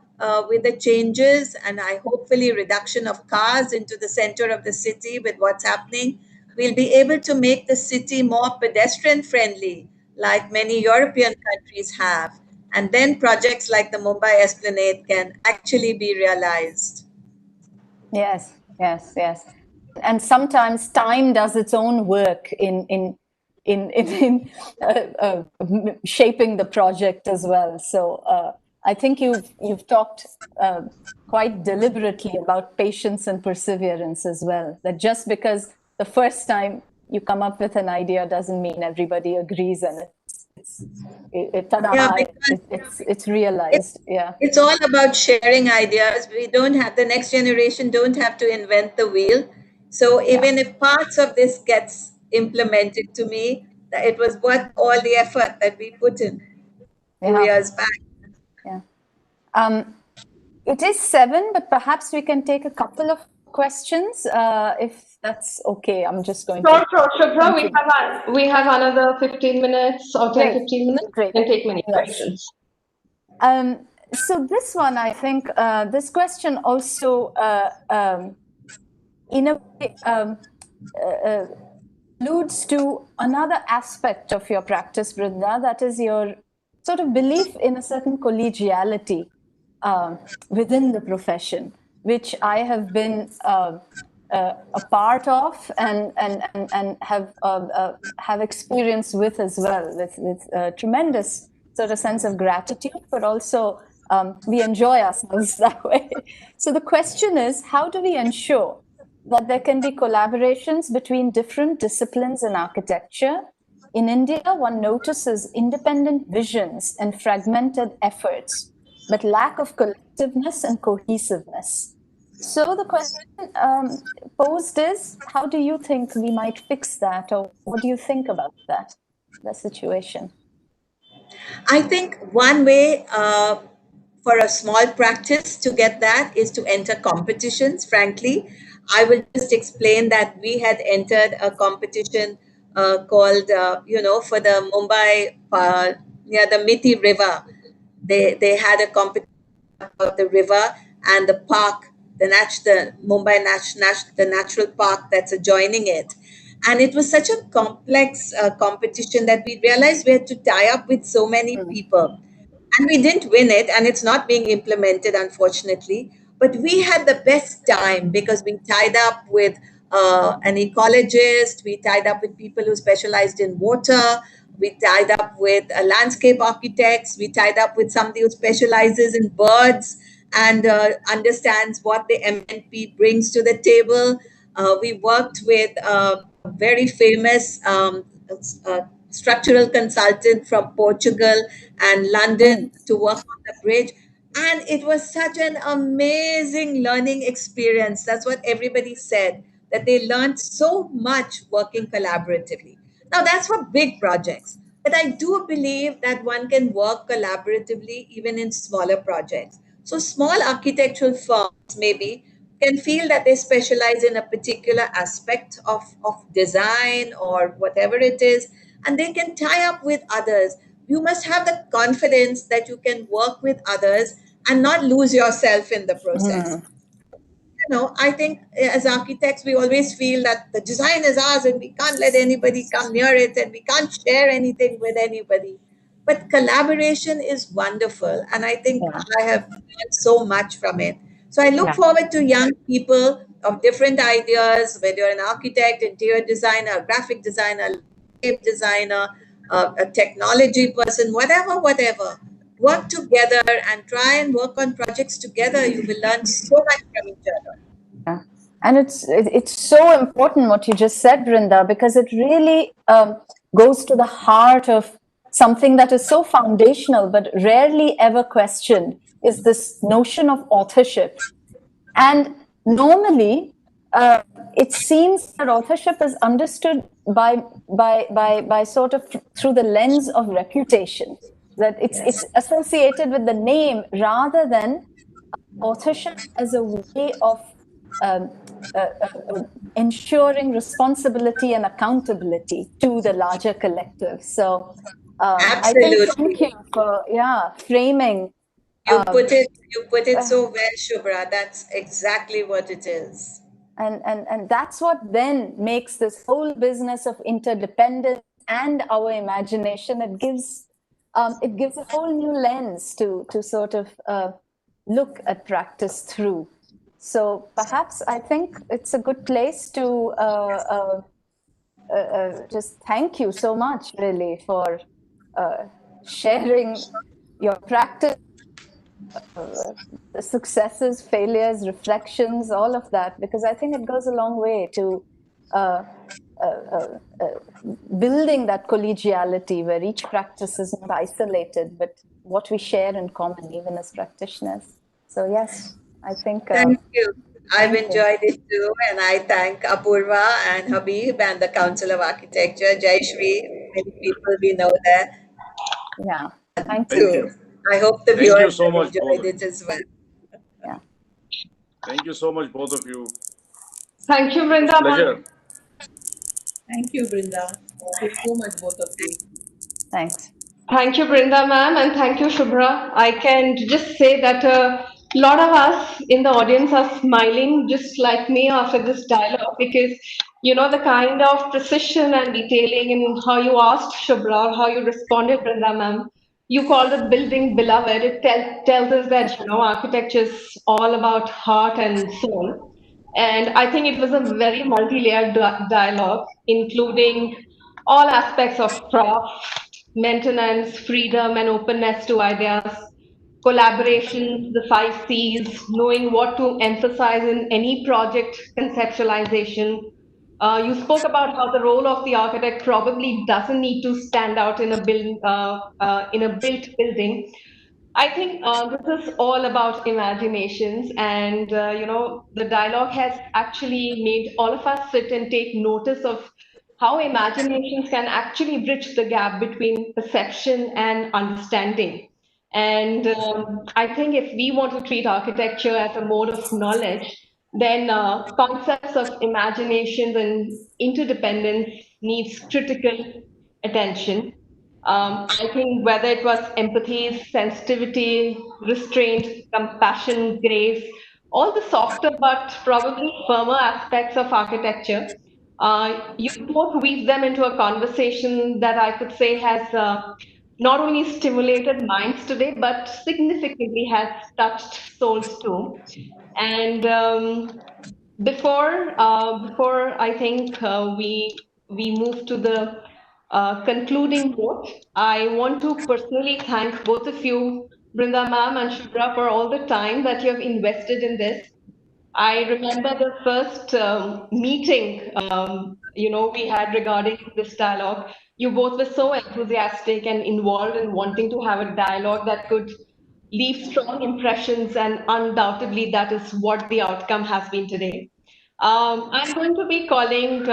with the changes and I hopefully reduction of cars into the center of the city with what's happening, we'll be able to make the city more pedestrian friendly, like many European countries have. And then projects like the Mumbai Esplanade can actually be realized. yes, yes, yes. And sometimes time does its own work in shaping the project as well. So I think you've talked quite deliberately about patience and perseverance as well. That just because the first time you come up with an idea doesn't mean everybody agrees and Yeah, tada, because it's realized. Yeah, it's all about sharing ideas. We don't have the next generation don't have to invent the wheel. So yeah, even if parts of this gets implemented, to me, that it was worth all the effort that we put in few yeah, years back. yeah. It is 7, but perhaps we can take a couple of questions if that's okay. I'm just going Sure, to sure, Shubhra, continue. we have another 15 minutes or 10, Great, 15 minutes. great. We can take many Yes. questions. So this one, I think, this question also, in a way, alludes to another aspect of your practice, Brinda, that is your sort of belief in a certain collegiality within the profession, which I have been a part of and have experience with as well, with tremendous sort of sense of gratitude, but also we enjoy ourselves that way. So the question is, how do we ensure that there can be collaborations between different disciplines in architecture in India, one notices independent visions and fragmented efforts, but lack of collectiveness and cohesiveness. So the question posed is, how do you think we might fix that, or what do you think about that, the situation? I think one way for a small practice to get that is to enter competitions. Frankly, I will just explain that we had entered a competition called, for the Mumbai near the Miti River. They had a competition about the river and the park, the Mumbai the natural park that's adjoining it. And it was such a complex competition that we realized we had to tie up with so many people, and we didn't win it, and it's not being implemented, unfortunately. But we had the best time because we tied up with an ecologist, we tied up with people who specialized in water, we tied up with landscape architects, we tied up with somebody who specializes in birds and understands what the MNP brings to the table. We worked with a very famous structural consultant from Portugal and London to work on the bridge. And it was such an amazing learning experience. That's what everybody said, that they learned so much working collaboratively. Now, that's for big projects. But I do believe that one can work collaboratively even in smaller projects. So, small architectural firms maybe can feel that they specialize in a particular aspect of design or whatever it is, and they can tie up with others. You must have the confidence that you can work with others and not lose yourself in the process. I think as architects, we always feel that the design is ours and we can't let anybody come near it and we can't share anything with anybody. But collaboration is wonderful. And I think I have learned so much from it. So I look forward to young people of different ideas, whether you're an architect, interior designer, graphic designer, landscape designer, a technology person, whatever. Work together and try and work on projects together. You will learn so much from each other. Yeah. And it's so important what you just said, Brinda, because it really goes to the heart of something that is so foundational but rarely ever questioned, is this notion of authorship. And normally, it seems that authorship is understood by sort of through the lens of reputation, that it's associated with the name rather than authorship as a way of ensuring responsibility and accountability to the larger collective. So I think thank you for framing. You put it so well, Shubhra. That's exactly what it is. And that's what then makes this whole business of interdependence and our imagination. It gives a whole new lens to sort of look at practice through. So perhaps I think it's a good place to just thank you so much, really, for sharing your practice, the successes, failures, reflections, all of that, because I think it goes a long way to building that collegiality where each practice is not isolated, but what we share in common, even as practitioners. So yes, I think. Thank you. I've enjoyed it too, and I thank Apurva and Habib and the Council of Architecture, Jai Shri, many people we know there. Yeah, thank you. I hope the viewers so much, enjoyed it as well. Yeah. Thank you so much, both of you. Thank you, Brinda. Pleasure. Thank you, Brinda. Thank you so much, both of you. Thanks. Thank you, Brinda ma'am, and thank you, Shubhra. I can just say that a lot of us in the audience are smiling just like me after this dialogue, because the kind of precision and detailing in how you asked Shubhra or how you responded, Brinda ma'am. You called it building beloved. It tells us that architecture is all about heart and soul. And I think it was a very multi-layered dialogue, including all aspects of craft, maintenance, freedom, and openness to ideas, collaboration, the 5 Cs, knowing what to emphasize in any project conceptualization, You spoke about how the role of the architect probably doesn't need to stand out in a built building. I think this is all about imaginations, and the dialogue has actually made all of us sit and take notice of how imaginations can actually bridge the gap between perception and understanding. And I think if we want to treat architecture as a mode of knowledge, then concepts of imaginations and interdependence needs critical attention. I think whether it was empathy, sensitivity, restraint, compassion, grace, all the softer but probably firmer aspects of architecture, you both weave them into a conversation that I could say has not only stimulated minds today, but significantly has touched souls too. And before I think we move to the concluding note, I want to personally thank both of you, Brinda ma'am and Shubhra, for all the time that you have invested in this. I remember the first meeting, we had regarding this dialogue. You both were so enthusiastic and involved in wanting to have a dialogue that could leave strong impressions, and undoubtedly that is what the outcome has been today. I'm going to be calling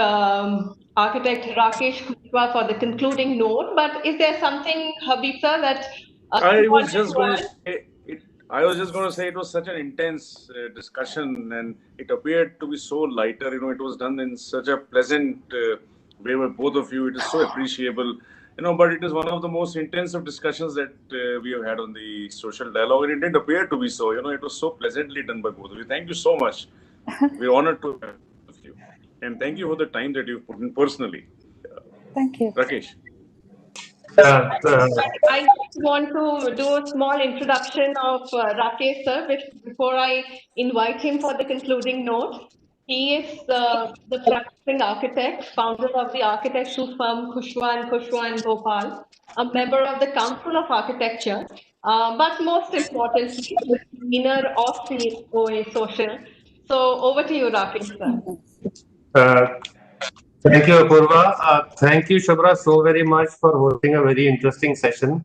architect Rakesh Kushwa for the concluding note, but is there something, Habib sir, that you I was wanted just to going to add? say it. I was just going to say it was such an intense discussion, and it appeared to be so lighter. You know, it was done in such a pleasant way with both of you. It is so appreciable. You know, but it is one of the most intensive discussions that we have had on the social dialogue, and it did appear to be so. You know, it was so pleasantly done by both of you. Thank you so much. We're honored to have both of you, and thank you for the time that you've put in personally. Thank you. Rakesh. Uh, uh, I just want to do a small introduction of Rakesh sir before I invite him for the concluding note. He is the practicing architect, founder of the architectural firm Kushwa and Gopal, a member of the Council of Architecture, but most importantly, the convener of COA Social. So over to you, Rakesh sir. uh, Thank you, Apurva. Thank you, Shubhra, so very much for hosting a very interesting session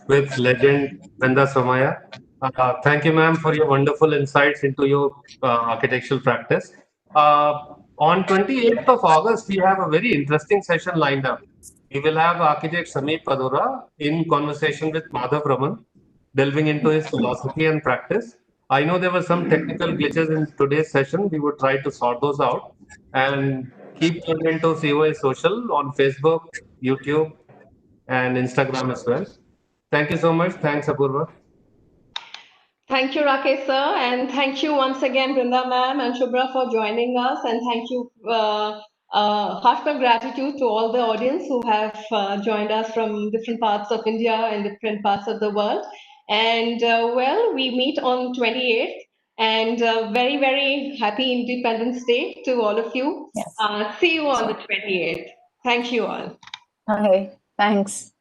with legend Brinda Somaya. Thank you, ma'am, for your wonderful insights into your architectural practice. On 28th of August, we have a very interesting session lined up. We will have architect Sameep Padura in conversation with Madhav Raman, delving into his philosophy and practice. I know there were some technical glitches in today's session. We would try to sort those out and keep tuned into COA Social on Facebook, YouTube, and Instagram as well. Thank you so much. Thanks, Apurva. Thank you, Rakesh sir, and thank you once again, Brinda ma'am and Shubhra for joining us, and thank you, heartfelt gratitude to all the audience who have joined us from different parts of India and different parts of the world. And well, we meet on 28th, and very, very happy Independence Day to all of you. Yes. See you on the 28th. Thank you all. Hi. Thanks.